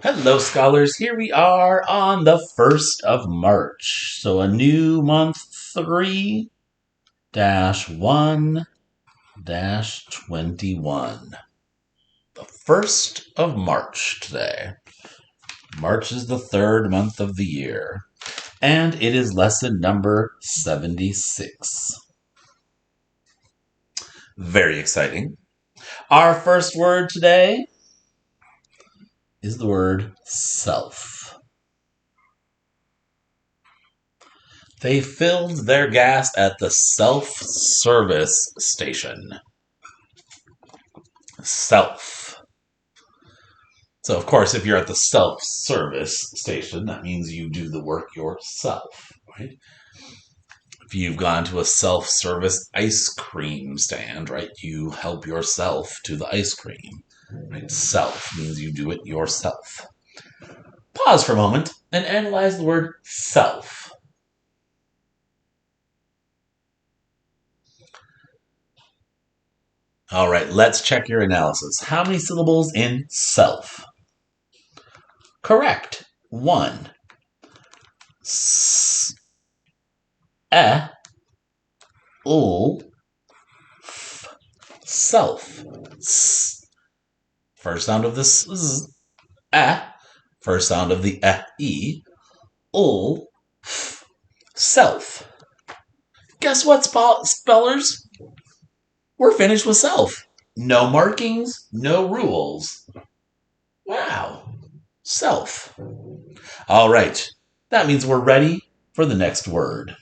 Hello, scholars. Here we are on the 1st of March. So a new month 3 1 21. The 1st of March today. March is the third month of the year. And it is lesson number 76. Very exciting. Our first word today is the word self. They filled their gas at the self-service station. Self. So, of course, if you're at the self-service station, that means you do the work yourself, right? If you've gone to a self-service ice cream stand, right, you help yourself to the ice cream. Right? Self means you do it yourself. Pause for a moment and analyze the word self. All right, let's check your analysis. How many syllables in self? Correct. 1. S, e, l, f. Self. S. First sound of the s, e. First sound of the e, l, f. Self. Guess what, spellers? We're finished with self. No markings, no rules. Wow. Self. All right. That means we're ready for the next word.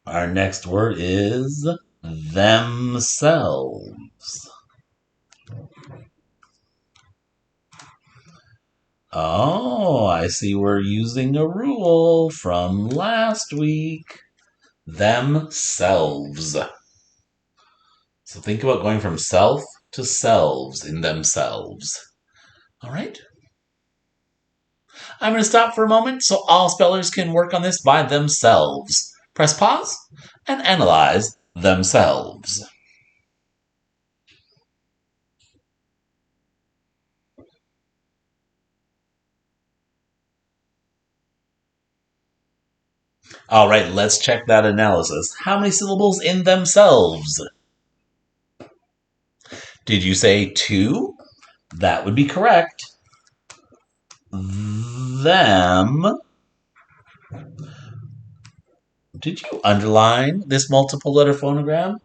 Our next word is themselves. Oh, I see we're using a rule from last week. Themselves. So think about going from self to selves in themselves. All right? I'm going to stop for a moment so all spellers can work on this by themselves. Press pause and analyze themselves. All right, let's check that analysis. How many syllables in themselves? Did you say 2? That would be correct. Them. Did you underline this multiple letter phonogram?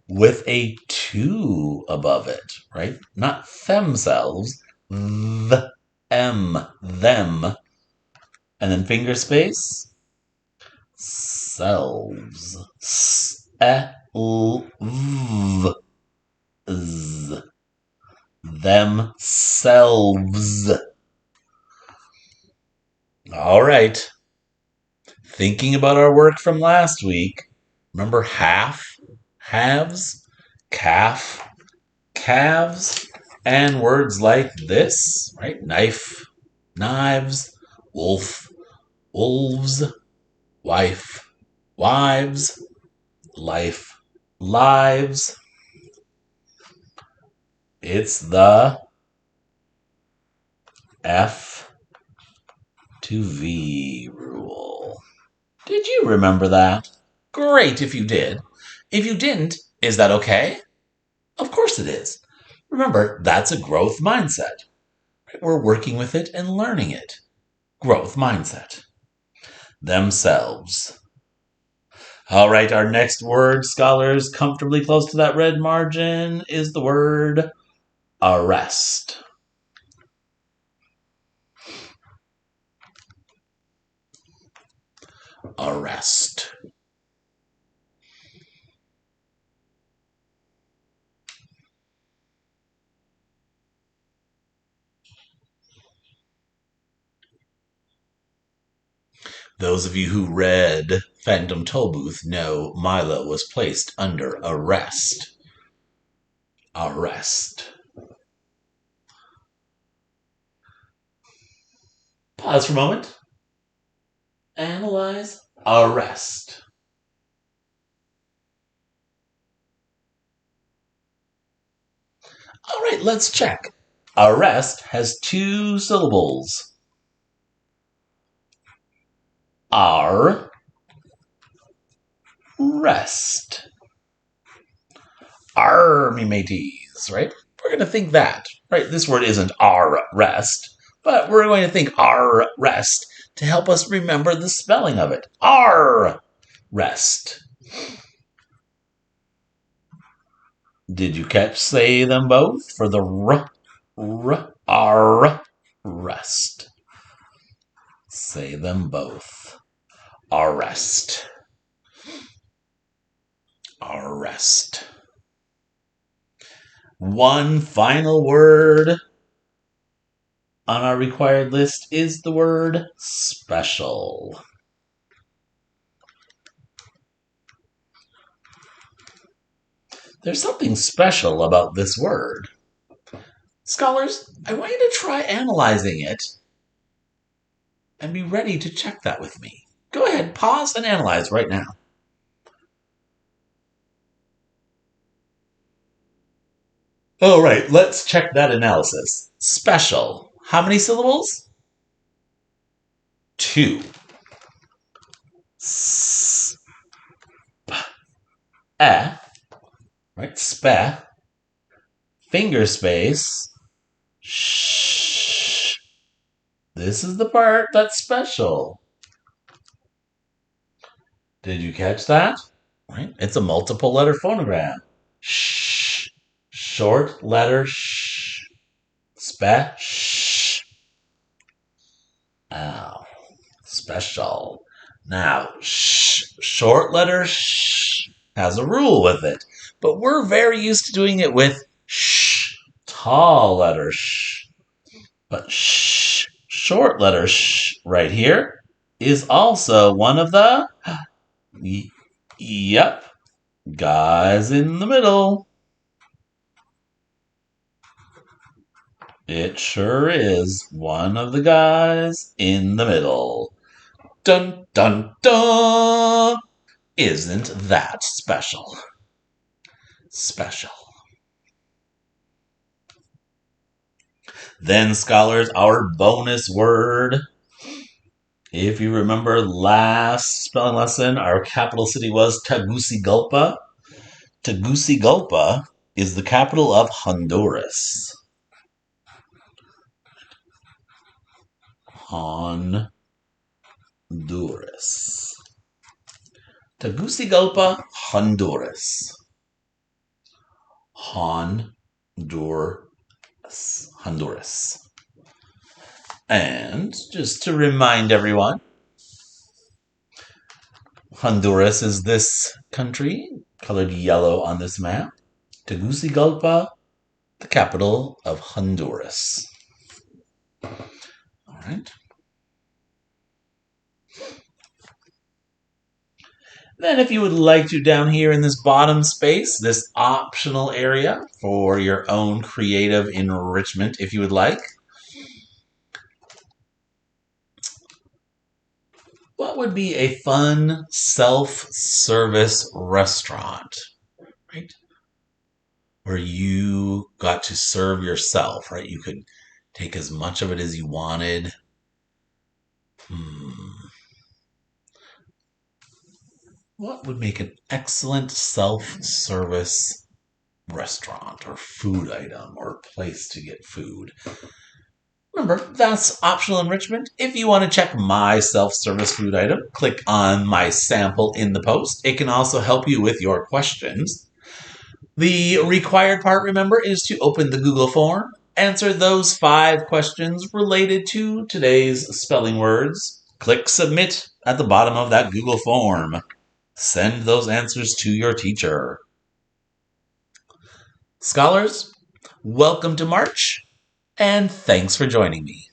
With a 2 above it, right? Not themselves. Them. Them. And then finger space. Selves. Z. Themselves. All right. Thinking about our work from last week, remember half, halves, calf, calves, and words like this, right? Knife, knives, wolf, wolves, wife, wives, life, lives. It's the F to V rule. Did you remember that? Great if you did. If you didn't, is that okay? Of course it is. Remember, that's a growth mindset. We're working with it and learning it. Growth mindset. Themselves. All right, our next word, scholars, comfortably close to that red margin, is the word arrest. Arrest. Those of you who read Phantom Tollbooth know Milo was placed under arrest. Arrest. Pause for a moment. Analyze. Arrest. All right, let's check. Arrest has 2 syllables. Ar, rest. Army mateys, right? We're going to think that, right? This word isn't our rest, but we're going to think our rest to help us remember the spelling of it. Our rest. Did you catch say them both for the r, rest? Say them both. Arrest. Arrest. One final word on our required list is the word special. There's something special about this word. Scholars, I want you to try analyzing it and be ready to check that with me. Go ahead, pause and analyze right now. All right, let's check that analysis. Special. How many syllables? 2. S-p-e, right? Spe. Finger space. Sh. This is the part that's special. Did you catch that? Right? It's a multiple letter phonogram. Sh. Short letter sh. Spe. Sh. Ow. Special. Now, short letter sh has a rule with it, but we're very used to doing it with sh, tall letter sh. But short letter sh right here is also one of the, yep, guys in the middle. It sure is one of the guys in the middle. Dun, dun, dun! Isn't that special? Special. Then, scholars, our bonus word. If you remember last spelling lesson, our capital city was Tegucigalpa. Tegucigalpa is the capital of Honduras. Honduras. Tegucigalpa, Honduras. Honduras. And just to remind everyone, Honduras is this country, colored yellow on this map. Tegucigalpa, the capital of Honduras. All right. Then if you would like to, down here in this bottom space, this optional area for your own creative enrichment, if you would like, what would be a fun self-service restaurant, right? Where you got to serve yourself, right? You could take as much of it as you wanted. What would make an excellent self-service restaurant or food item or place to get food? Remember, that's optional enrichment. If you want to check my self-service food item, click on my sample in the post. It can also help you with your questions. The required part, remember, is to open the Google form, answer those 5 questions related to today's spelling words. Click submit at the bottom of that Google form. Send those answers to your teacher. Scholars, welcome to March, and thanks for joining me.